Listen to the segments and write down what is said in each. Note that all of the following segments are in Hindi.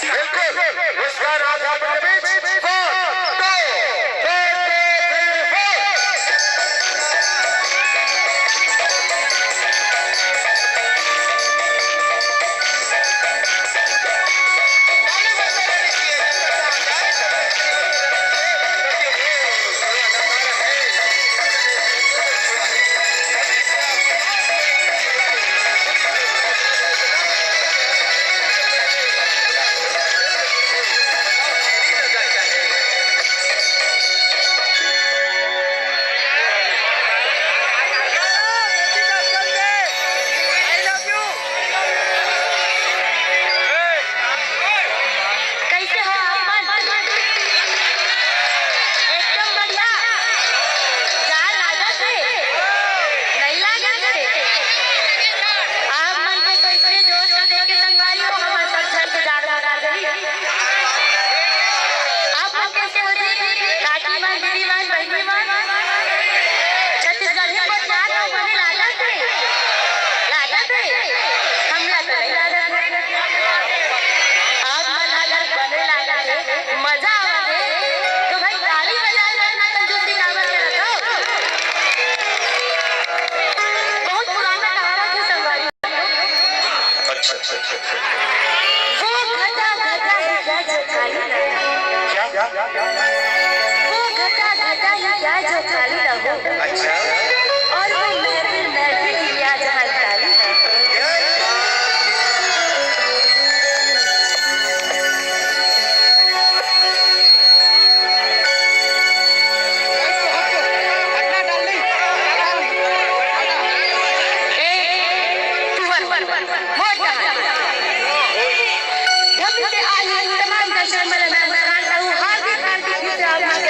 बिल्कुल उसका राज अपने बीच अच्छा और वो महफिल महफिल क्या जहाँ खाली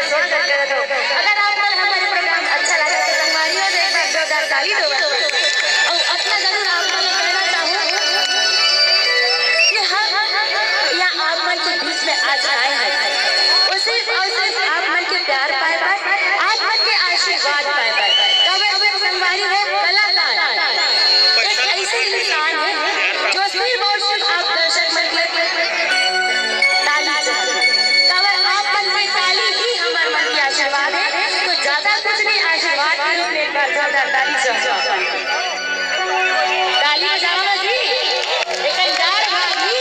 अगर आपको हमारे प्रोग्राम अच्छा लगा तो संगवारियों से एक बार जोरदार ताली दो और अपना जरूर आपको कहना चाहूँ कि हम यहाँ आप मन के बीच में आज आए हैं और सिर्फ आप मन के प्यार पाए आप मन के आशीर्वाद पाए कभी संगवारी है कलाकार एक ऐसे इंसान है जो सिर्फ और सिर्फ आप दर्शक मन के ताली आप मन की ताली ही हमारे मन की आशीर्वाद है तो ज्यादा कुछ नहीं आशीर्वाद के रूप में एक बार जोरदार ताली बजाओ जी एक अंदार भागी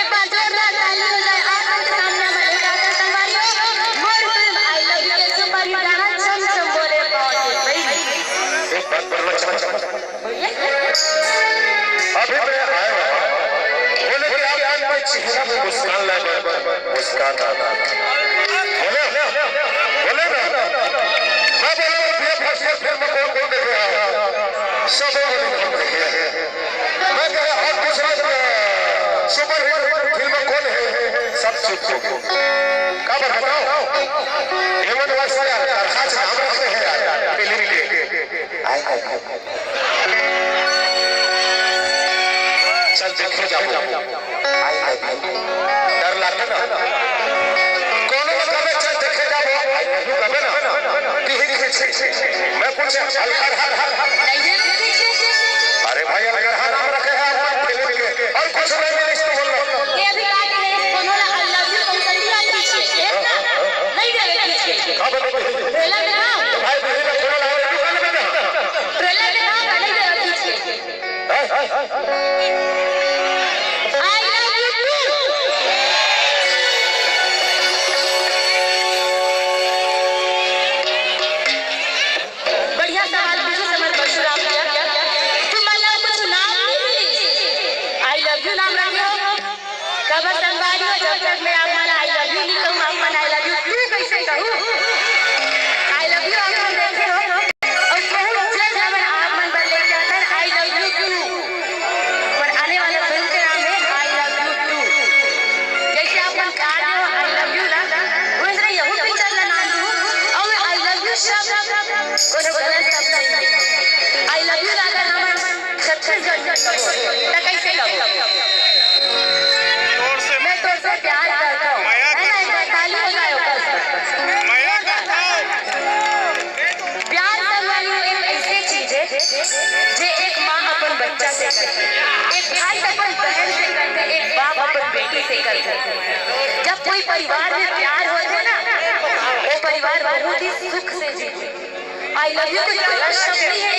एक बार जोरदार ताली हो जाए आप सामने अभी मैं आया बोले कि आप मैं चेहरा पे मुस्कान लाए मुस्कान आता बोले बोले ना मैं बोला भैया फर्स्ट फिल्म कौन कौन देखे सब देखे मैं कहा और दूसरा सुपर हिट फिल्म कौन है सब चुप का बताओ हेमंत वर्षा आज नाम रखते हैं फिल्म के चल देखो जाओ डर लगता ना कोनो कबे चल देखे जाओ कबे ना मैं पूछे अरे भाई अगर हर नाम रखे हैं आप फिल्म के और कुछ नहीं मैं इसको बोल रहा हूं ये अभी काट है कोनो आई लव यू कंसल्टिंग आप पीछे नहीं देवे पीछे अब ट्रेलर में ना भाई दिल्ली में कोनो लाओ दुकान में ना ट्रेलर में ना नहीं देवे पीछे आई लव यू टू बढ़िया सवाल पूछो समर परशुराम भैया तुम मतलब कुछ नाम नहीं आई लव यू नाम रखे हो कबर संभाली हो जब तक मैं आप माना आई लव यू नहीं कहूँ आप माना आई लव यू टू कैसे कहूँ आई लव यू आप मन देखे हो और बहुत जल्द हमें आप मन बदले जाता है आई लव यू टू और आने वाले फिल्म के नाम है आई लव यू टू जैसे आप मन कहा हो आई लव यू ना वैसे यही पिक्चर का नाम दूँ और मैं आई लव यू शब्द कोनो गलत शब्द नहीं आई लव यू राधा नाम छत्तीसगढ़ का कहो तो कैसे कहो मैं तो से प्यार करता हूँ है ना एक बार ताली बजाओ प्यार करवाना एक ऐसी चीज है जे एक माँ अपन बच्चा से करते एक भाई अपन बहन से करते एक बाप अपन बेटी से करते जब कोई परिवार में प्यार होता है ना वो परिवार बहुत ही सुख से जीते आई लव यू कोई गलत शब्द नहीं है